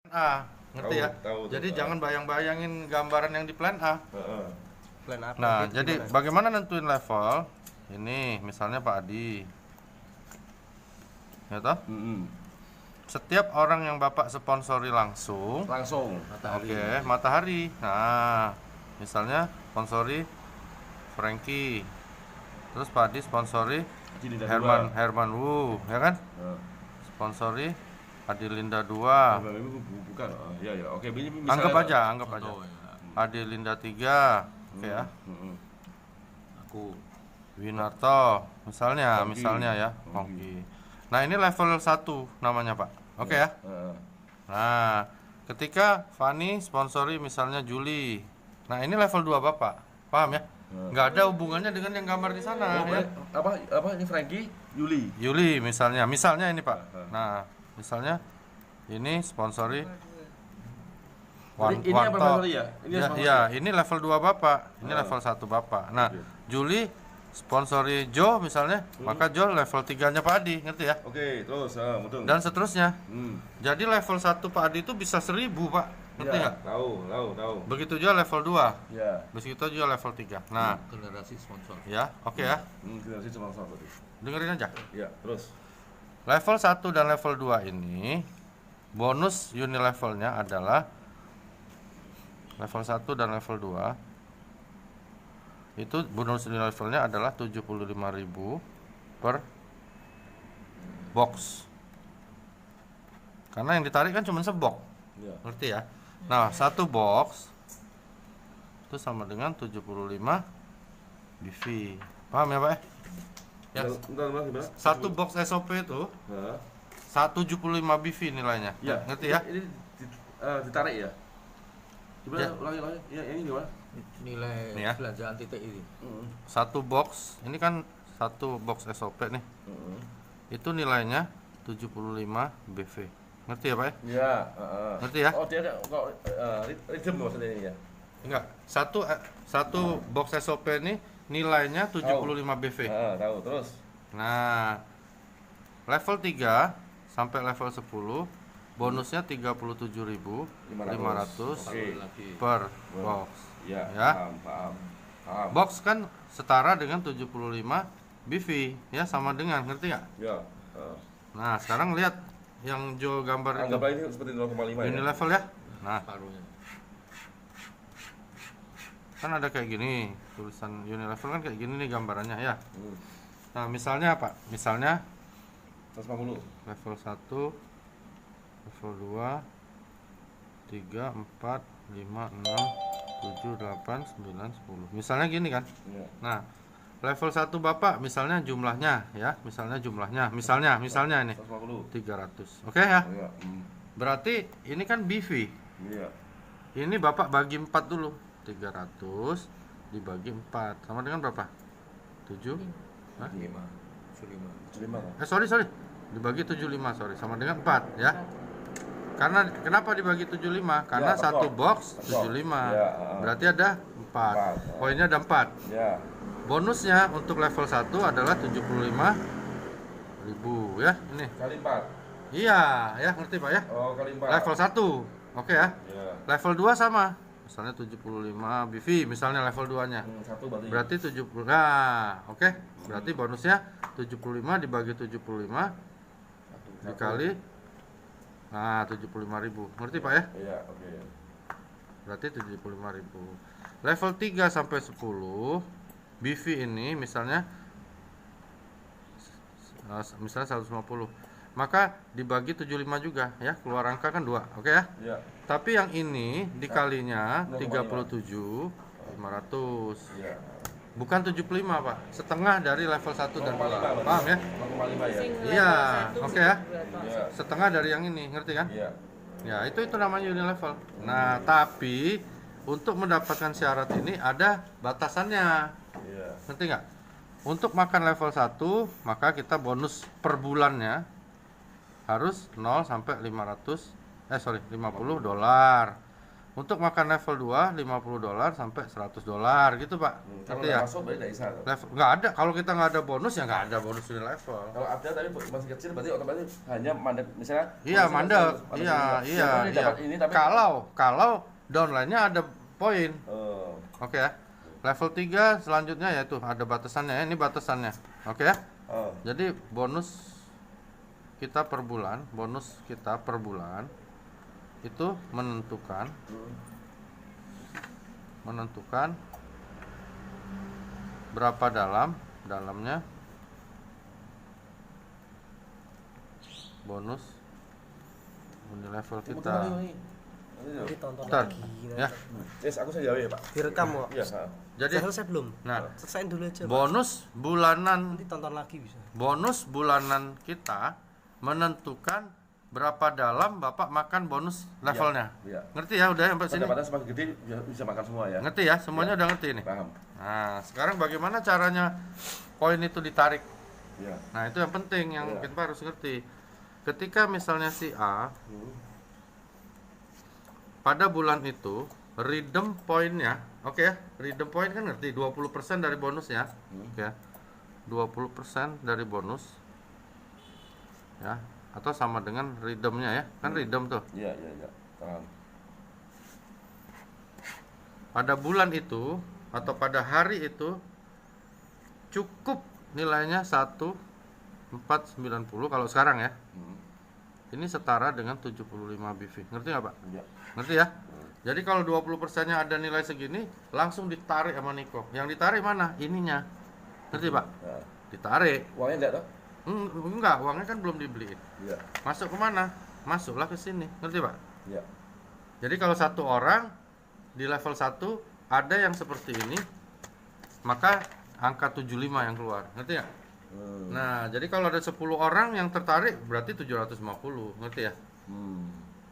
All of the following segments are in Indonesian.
A, ngerti ya? Tahu, Jadi jangan bayang-bayangin gambaran yang di plan A. Plan A. Nah, plan B jadi gimana? bagaimana nentuin level? Ini misalnya Pak Adi. Ya toh? Setiap orang yang Bapak sponsori langsung, Matahari. oke, matahari. Nah, misalnya sponsori Frankie. Terus Pak Adi sponsori Herman Wu, ya kan? Sponsori Adilinda 2. Bukan. Ya, oke, ini Anggap aja. Adilinda 3. Oke ya. Aku Winarto, misalnya ya, Pongki. Pongki. Nah, ini level 1 namanya, Pak. Oke ya. Nah, ketika Fani sponsori misalnya Juli. Nah, ini level 2 Bapak. Paham ya? Nggak ada hubungannya dengan yang gambar di sana ya. Apa ini Frankie? Yuli misalnya ini Pak. Nah, misalnya ini sponsori Ini apa sponsori ya? Ini level 2 Bapak. Ini level 1 Bapak. Nah, Juli sponsori Joe misalnya, maka Joe level 3-nya Pak Adi, ngerti ya? Oke, terus betul. Dan seterusnya. Jadi level 1 Pak Adi itu bisa 1000, Pak. Ngerti nggak? Tahu. Begitu juga level 2. Ya. Begitu juga level 3. Nah, generasi sponsor. ya, oke ya. Generasi sponsor tadi. Dengerin aja. Ya, terus. Level 1 dan level 2 ini bonus unilevelnya adalah level 1 dan level 2 itu bonus unilevelnya adalah 75.000 per box. Karena yang ditarik kan cuma sebok. Ya. Ngerti ya? Nah, satu box itu sama dengan 75 BV. Paham ya, Pak? Ya. Bentar, Satu box SOP itu 175 BV nilainya. Ya. Ngerti ya? Ini ditarik ya? Gimana? Ya. Ulangi. Ya, ini gimana? Nilai Nih ya. belanjaan titik ini. Satu box, ini kan satu box SOP nih. Itu nilainya 75 BV. Ngerti ya, Pak? Ya, Ngerti ya? Oh, dia ada kok rhythm maksudnya ini ya. Enggak. Satu box SOP ini nilainya 75 BV. Tahu, terus. Nah, level 3 sampai level 10 bonusnya 37.500 Oke. per box. Ya. Ya. Paham. Box kan setara dengan 75 BV, ya, sama dengan, ngerti nggak? Ya. Nah, sekarang lihat yang Joe gambar itu. Anggap aja ini seperti 0,5 ya. Unilevel ya. Nah, Paruhnya. kan ada kayak gini, tulisan Unilevel kan kayak gini nih gambarannya ya. Nah, misalnya apa? Misalnya 150. level 1, level 2, 3, 4, 5, 6, 7, 8, 9, 10. Misalnya gini kan. Ya. Nah, level 1 Bapak misalnya jumlahnya ya, misalnya ini 150. 300. Oke ya? Ya. Berarti ini kan BV. Iya. Ini Bapak bagi 4 dulu. 300 dibagi 4 sama dengan berapa? 7? Hah? 75. 75 kan? Sorry. Dibagi 75, sama dengan 4 ya. Karena kenapa dibagi 75? Karena Ya, satu box box. 75. Ya, Berarti ada 4. Poinnya ada 4. Ya. Bonusnya untuk level 1 adalah 75.000 ya, ini. Kali 4. Iya, ya, ngerti Pak ya? Oh, kali 4. Level 1. Oke ya. Ya. Level 2 sama. Misalnya 75 BV misalnya level 2-nya. 1 berarti. Berarti 70. Nah, oke. Berarti bonusnya 75 dibagi 75 dikali 75.000. Ngerti Pak ya? Iya, oke. Berarti 75.000. Level 3 sampai 10 BV ini misalnya 150. Maka dibagi 75 juga ya, keluar angka kan 2. Oke ya? Iya. Tapi yang ini dikalinya 37.500. Iya. Bukan 75, Pak. Setengah dari level 1 dan 2. Paham ya? 0,5 ya. Iya, oke ya. Iya. Setengah dari yang ini, ngerti kan? Iya. Ya, itu namanya unilevel. Nah, tapi untuk mendapatkan syarat ini ada batasannya. Iya. Ngerti nggak? Untuk makan level 1, maka kita bonus per bulannya harus 0 sampai 50 $. Untuk makan level 2 $50 sampai $100 gitu, Pak. Kalau Ngerti nggak ya? masuk berarti nggak bisa. Level nggak ada. Kalau kita nggak ada bonus ya nggak ada bonus di level. Kalau ada tapi masih kecil berarti otomatis hanya mandek misalnya. Iya, mandek. Iya. Dapat ini tapi Kalau downline-nya ada poin. Oh. Oke ya. Level 3 selanjutnya yaitu ada batasannya ya. Ini batasannya. Oke ya. Oh. Jadi bonus kita per bulan itu menentukan berapa dalamnya bonus di level kita. Nanti tonton Bentar, lagi. ya. Yes, aku saya jawab ya, Pak. Direkam kok. Iya, Jadi Sudah selesai belum? nah, Selesain dulu aja. Pak. bonus bulanan Nanti tonton lagi bisa. kita menentukan berapa dalam Bapak makan bonus levelnya. Iya. Ngerti ya udah sampai sini? Pendapatan semakin gede bisa makan semua ya. Ngerti ya? Semuanya udah ngerti nih. Paham. Nah, sekarang bagaimana caranya koin itu ditarik? Iya. Nah, itu yang penting yang Iya. kita harus ngerti. Ketika misalnya si A pada bulan itu redeem poinnya, oke ya, redeem point kan ngerti 20% dari bonusnya, oke ya, 20% dari bonus, ya, atau sama dengan redeemnya ya, kan redeem tuh. Iya. Paham. Pada bulan itu atau pada hari itu cukup nilainya 1,490 kalau sekarang ya. Ini setara dengan 75 BV. Ngerti nggak, Pak? Iya. Ngerti ya? Jadi kalau 20%-nya ada nilai segini, langsung ditarik sama Niko. Yang ditarik mana? Ininya. Ngerti, Pak? Nah, Ditarik. uangnya enggak toh? Enggak, uangnya kan belum dibeliin. Iya. Masuk kemana? Masuklah ke sini. Ngerti, Pak? Iya. Jadi kalau satu orang di level 1 ada yang seperti ini, maka angka 75 yang keluar. Ngerti nggak? Nah, jadi kalau ada 10 orang yang tertarik berarti 750. Ngerti ya?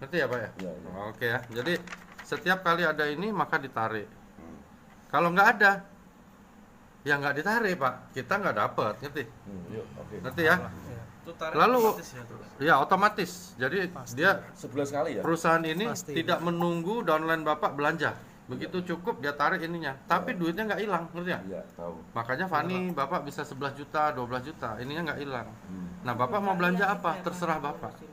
Ngerti ya, Pak ya? Iya. Oke ya. Jadi setiap kali ada ini maka ditarik. Kalau nggak ada, ya nggak ditarik, Pak. Kita nggak dapat, ngerti? Yuk, oke. Ngerti ya? Lalu ya otomatis. Jadi dia Sebulan sekali ya? perusahaan ini Pasti. tidak menunggu downline Bapak belanja. Begitu cukup dia tarik ininya. Tapi duitnya nggak hilang, ngerti ya? Iya, tahu. Makanya Fani Bapak bisa 11 juta, 12 juta, ininya nggak hilang. Nah, Bapak mau belanja apa? Terserah Bapak.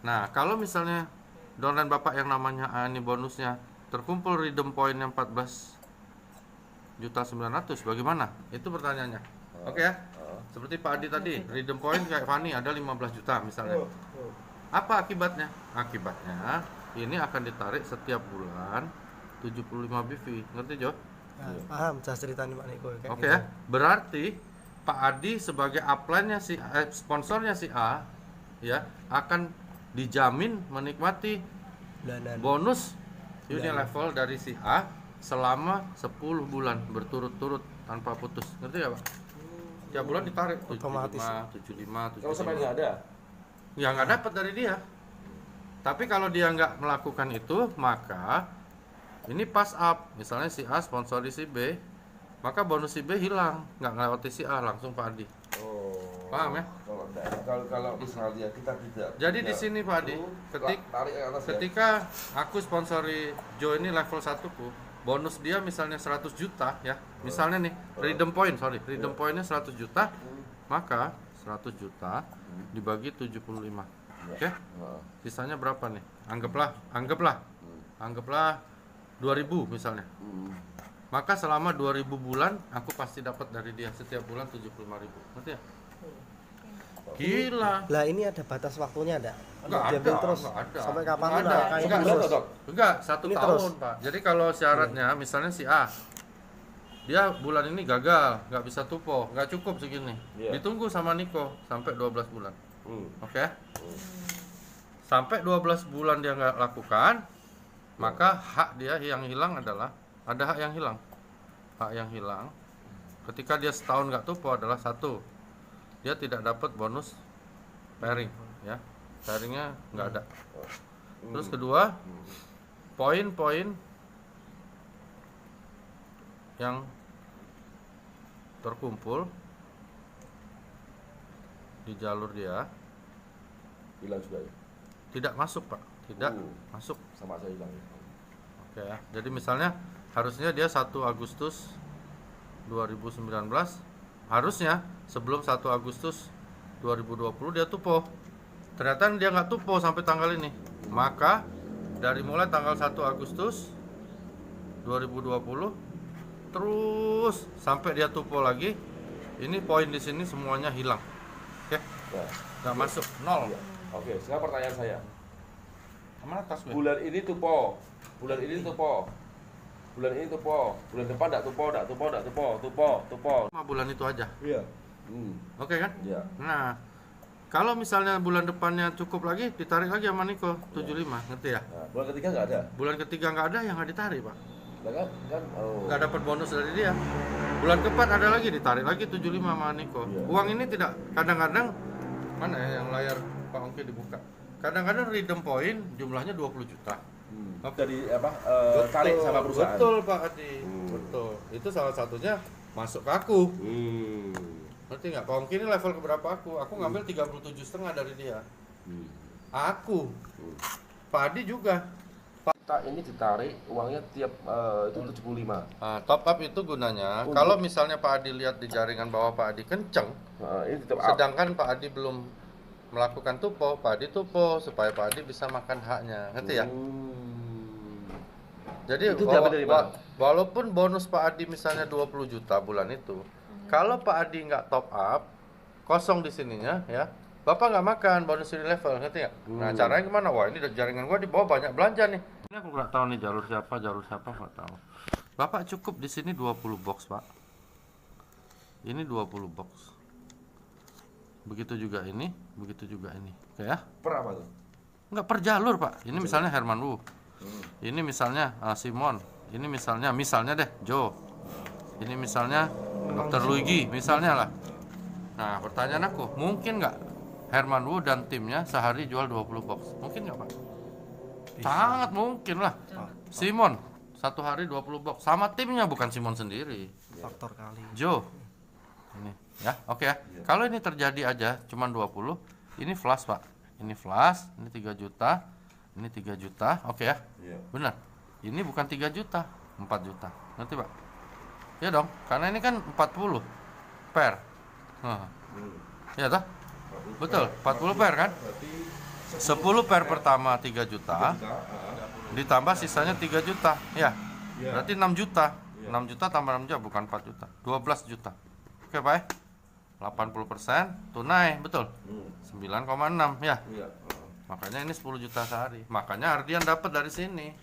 Nah, kalau misalnya downline Bapak yang namanya ini bonusnya terkumpul redeem point yang 14.900.000, bagaimana? Itu pertanyaannya. Oke ya? Seperti Pak Adi tadi, redeem point kayak Fani ada 15 juta misalnya. Apa akibatnya? Akibatnya ini akan ditarik setiap bulan 75 BV. Ngerti, Jo? Nah, paham, saya ceritain Pak Niko kayak Oke gitu. ya, berarti Pak Adi sebagai upline-nya sponsornya si A ya akan dijamin menikmati Bulanan. bonus Unilevel dari si A selama 10 bulan berturut-turut tanpa putus. Ngerti ya, Pak? Tiap bulan ditarik Otomatis. 75, 75, Kalau sampai nggak ada? ya nggak dapat dari dia. Tapi kalau dia nggak melakukan itu, maka ini pass up. Misalnya si A sponsori si B, maka bonus si B hilang, nggak ngelewati si A, langsung Pak Adi. Oh. Paham ya? Kalau misalnya kita tidak. Jadi di sini Pak Adi, tarik ke atas ya? ketika aku sponsori Joe ini level 1 ku, bonus dia misalnya 100 juta ya. Misalnya nih, redeem point-nya 100 juta, maka 100 juta dibagi 75. Oke? Sisanya berapa nih? Anggaplah 2.000 misalnya. Maka selama 2.000 bulan aku pasti dapat dari dia setiap bulan 75.000. Ngerti ya? Gila. Lah ini ada batas waktunya enggak? Enggak Diambil ada, terus. enggak ada. Sampai kapan Enggak udah ada. kayak Enggak, terus. Enggak, 1 Ini tahun, terus. Pak. Jadi kalau syaratnya misalnya si A dia bulan ini gagal, nggak bisa tupo, nggak cukup segini. Iya. Ditunggu sama Niko sampai 12 bulan. Oke? Sampai 12 bulan dia nggak lakukan, maka hak dia yang hilang adalah ada hak yang hilang. Hak yang hilang ketika dia setahun nggak tupo adalah 1, dia tidak dapat bonus pairing, ya. Pairingnya nggak ada. Terus kedua, poin-poin yang terkumpul di jalur dia Hilang juga ya? tidak masuk, Pak. Tidak masuk. Sama saya hilang. Oke ya. Jadi misalnya harusnya dia 1 Agustus 2019, harusnya sebelum 1 Agustus 2020 dia tupo. Ternyata dia nggak tupo sampai tanggal ini. Maka dari mulai tanggal 1 Agustus 2020 terus sampai dia tupo lagi, ini poin di sini semuanya hilang. Oke. Nah, Nggak masuk, nol. iya. Oke, sekarang pertanyaan saya. Mana tas gue? Bulan ini tupo. Bulan ini tupo. Bulan ini tupo. Bulan depan enggak tupo, enggak tupo, enggak tupo, tupo. 5 bulan itu aja. Iya. Oke kan? Iya. Nah, kalau misalnya bulan depannya cukup lagi, ditarik lagi sama Niko 75, ngerti ya? Nah, bulan ketiga enggak ada. Bulan ketiga nggak ada, yang nggak ditarik pak, Nah, kan nggak dapat bonus dari dia. Bulan keempat ada lagi, ditarik lagi 75 sama Niko. Iya. Uang ini tidak, kadang-kadang mana ya yang layar Pak Ongki dibuka, kadang-kadang redeem point jumlahnya 20 juta. Oke. dari tarik sama perusahaan. Betul Pak Adi, Hmm. betul. Itu salah satunya masuk ke aku. Hmm. Ngerti nggak? Pak Ongki ini level keberapa aku? Aku ngambil 37,5 dari dia. Aku. Pak Adi juga. Kita ini ditarik uangnya tiap itu 75. Nah, top up itu gunanya kalau misalnya Pak Adi lihat di jaringan bawah Pak Adi kenceng, Nah, ini tetap up. sedangkan Pak Adi belum melakukan tupo, Pak Adi tupo supaya Pak Adi bisa makan haknya, ngerti ya? Jadi Itu dapat dari mana? walaupun bonus Pak Adi misalnya 20 juta bulan itu, kalau Pak Adi nggak top up, kosong di sininya ya, Bapak nggak makan bonus ini level, ngerti nggak? Nah caranya gimana? Wah ini jaringan gua di bawah banyak belanja nih. Ini aku nggak tahu nih jalur siapa nggak tahu. Bapak cukup di sini 20 box Pak. Ini 20 box. Begitu juga ini, begitu juga ini. Oke ya? Per apa tuh? Nggak per jalur Pak. Ini misalnya Herman Wu. Ini misalnya Simon. Ini misalnya deh Joe. Ini misalnya Dr. Luigi, misalnya lah. Nah pertanyaan aku, mungkin nggak Herman Wu dan timnya sehari jual 20 box? Mungkin nggak Pak? Sangat mungkin lah. Simon satu hari 20 box sama timnya, bukan Simon sendiri. Faktor kali. Joe. Ini ya, oke ya. Kalau ini terjadi aja cuman 20, ini flash Pak. Ini flash, ini 3 juta, ini 3 juta, oke ya. Benar. Ini bukan 3 juta, 4 juta. Ngerti Pak? Ya dong, karena ini kan 40 per. Ya toh? Betul, 40 per kan? 10 per pertama 3 juta, ditambah sisanya 3 juta, ya. Berarti 6 juta. 6 juta tambah 6 juta, bukan 4 juta. 12 juta. Oke Pak ya? 80% tunai, betul? 9,6 ya. Makanya ini 10 juta sehari. Makanya Ardian dapat dari sini.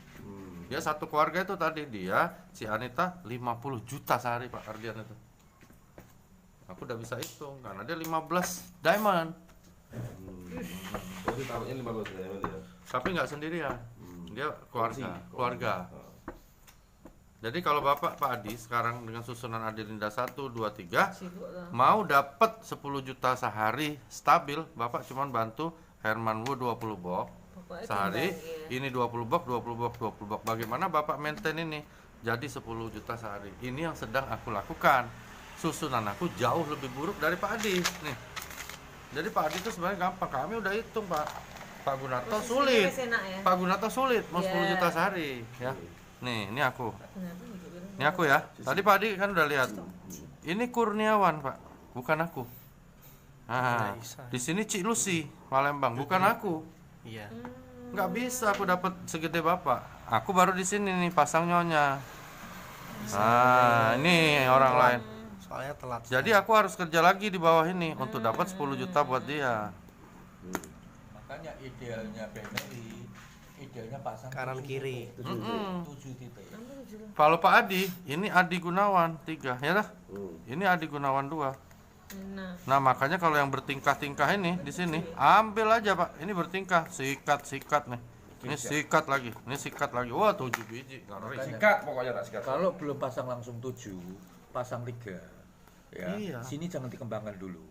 Dia satu keluarga itu tadi, dia si Anita 50 juta sehari Pak Ardian itu. Aku udah bisa hitung karena dia 15 diamond. Jadi taruhnya 15 diamond ya. Tapi nggak sendirian. Dia keluarga. Jadi kalau Bapak Pak Adi sekarang dengan susunan Adilinda 1 2 3 mau dapat 10 juta sehari stabil, Bapak cuman bantu Herman Wu 20 box sehari, ini 20 box, 20 box, 20 box. Bagaimana Bapak maintain ini jadi 10 juta sehari? Ini yang sedang aku lakukan. Susunan aku jauh lebih buruk dari Pak Adi nih. Jadi Pak Adi itu sebenarnya gampang. Kami udah hitung Pak Gunarto sulit. Pak Gunarto sulit mau 10 juta sehari ya. Nih, ini aku. Ini aku ya. Tadi Pak Adi kan udah lihat. Ini Kurniawan, Pak. Bukan aku. Nah, di sini Cik Lucy, Palembang, bukan aku. Iya. Nggak bisa aku dapat segede Bapak. Aku baru di sini nih pasang nyonya. Nah, ini orang lain. Soalnya telat. Jadi aku harus kerja lagi di bawah ini untuk dapat 10 juta buat dia. Makanya idealnya Benelli, idealnya pasang Kanan kiri. 7 titik. Kalau Pak Adi, ini Adi Gunawan 3, ya dah. Ini Adi Gunawan 2. Nah, makanya kalau yang bertingkah-tingkah ini di sini, ambil aja, Pak. Ini bertingkah, sikat nih. Ini sikat lagi, ini sikat lagi. Wah, 7 biji. Ngeri. Sikat pokoknya tak sikat. Kalau belum pasang langsung 7, pasang 3. Ya. Iya. Sini jangan dikembangkan dulu.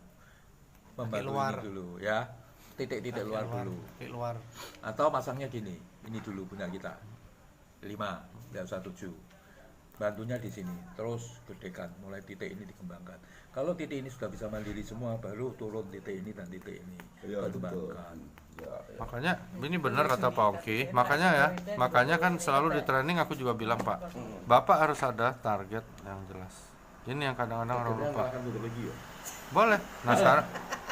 Membantu luar. ini dulu ya. Titik-titik luar dulu. Di luar. Atau pasangnya gini, ini dulu punya kita 5, tidak usah 7. bantunya di sini, terus gedekan, mulai titik ini dikembangkan. Kalau titik ini sudah bisa mandiri semua, baru turun titik ini dan titik ini, Iya, kembangkan. Makanya ini benar kata Pak Oki. Makanya kan selalu di training aku juga bilang Pak, Bapak harus ada target yang jelas. Ini yang kadang-kadang orang lupa. Boleh.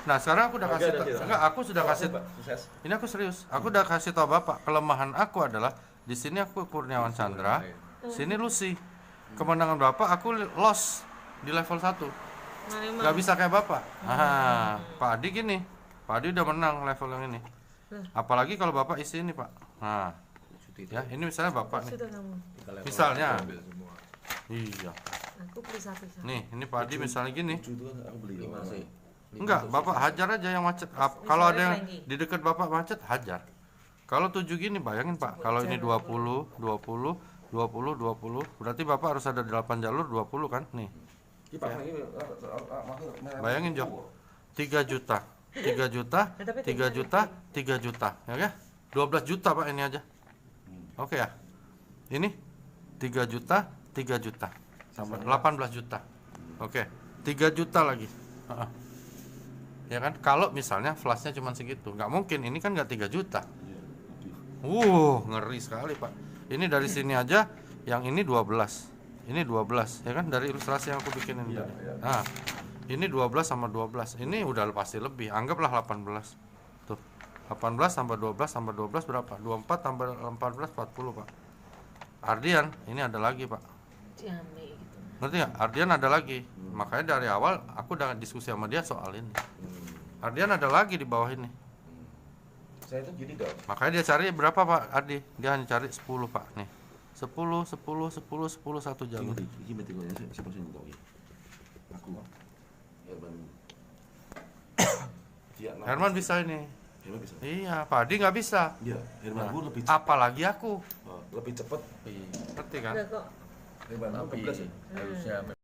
Nah sekarang aku udah kasih aku sudah kasih. Ini aku serius. Aku udah kasih tau Bapak, kelemahan aku adalah di sini aku Kurniawan Chandra, sini Lucy. Kemenangan Bapak aku loss di level 1. Gak bisa kayak Bapak. Pak Adi gini. Pak Adi udah menang level yang ini. Apalagi kalau Bapak isi ini Pak. Nah, ya ini misalnya Bapak nih. Misalnya. Iya. Aku beli satu. Nih, ini Pak Adi misalnya gini. Masih. Enggak, Bapak hajar aja yang macet. Kalau ada yang di dekat Bapak macet, hajar. Kalau 7 gini, bayangin Pak. Kalau ini 20, 20, 20, 20. Berarti Bapak harus ada 8 jalur 20 kan? Nih. Bayangin Jo. 3 juta. 3 juta, 3 juta, 3 juta. Ya kan? 12 juta Pak ini aja. Oke ya. Ini 3 juta, 3 juta. Sampai 18 juta. Oke. 3 juta lagi. Ya kan? Kalau misalnya flashnya cuma segitu, nggak mungkin. Ini kan nggak 3 juta. Ngeri sekali Pak. Ini dari sini aja, yang ini 12. Ini 12, ya kan? Dari ilustrasi yang aku bikin ini tadi. Nah, ini 12 sama 12. Ini udah pasti lebih. Anggaplah 18. Tuh. 18 tambah 12 tambah 12 berapa? 24 tambah 14 40, Pak. Ardian, ini ada lagi, Pak. Ciame gitu. Ngerti nggak? Ardian ada lagi. Makanya dari awal aku udah diskusi sama dia soal ini. Ardian ada lagi di bawah ini. Saya itu gini dong. Makanya dia cari berapa Pak Ardi? Dia hanya cari 10 Pak. Nih 10, 10, 10, 10 satu jalur. Ini metikanya siapa sih tahu ya? Aku. Herman. Herman bisa ini. Herman bisa. Iya, Pak Ardi nggak bisa. Iya, Herman Nah, gua lebih cepat. apalagi aku. Lebih cepat. Ngerti kan? Udah kok. Herman Tapi 16 ya. harusnya